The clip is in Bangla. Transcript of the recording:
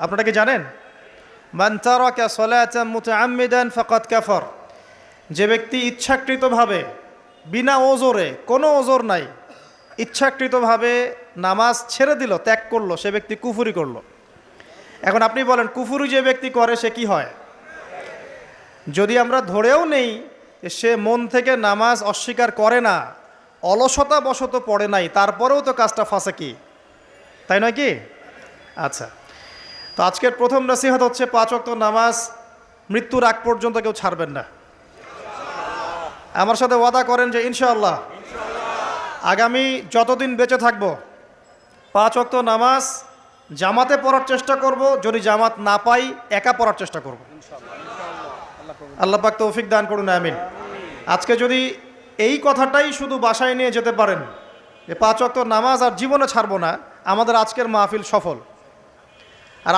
আপনারা কি জানেন? মান তারাকা সালাতান মুতাআম্মিদান ফাকাদ কাফার। যে ব্যক্তি ইচ্ছাকৃতভাবে বিনা ওজরে, কোনো ওজর নাই, ইচ্ছাকৃতভাবে নামাজ ছেড়ে দিল, ত্যাগ করলো, সে ব্যক্তি কুফরি করলো। এখন আপনি বলেন কুফরি যে ব্যক্তি করে সে কি হয়? যদি আমরা ধরেও নেই সে মন থেকে নামাজ অস্বীকার করে না, অলসতা বশত পড়ে নাই, তারপরেও তো কাজটা ফাঁসেকি, তাই নয় কি? আচ্ছা, তো আজকের প্রথম নসিহত হচ্ছে 5 ওয়াক্ত নামাজ মৃত্যুর আগ পর্যন্ত কেউ ছাড়বেন না। আমার সাথে ওয়াদা করেন যে ইনশাআল্লাহ আগামী যতদিন বেঁচে থাকব 5 ওয়াক্ত নামাজ জামাতে পড়ার চেষ্টা করব, যদি জামাত না পাই একা পড়ার চেষ্টা করব। আল্লাহ পাক তৌফিক দান করুন, আমিন। আজকে যদি এই কথাটাই শুধু বাসায় নিয়ে যেতে পারেন যে 5 ওয়াক্ত নামাজ আর জীবনে ছাড়বো না, আমাদের আজকের মাহফিল সফল। আর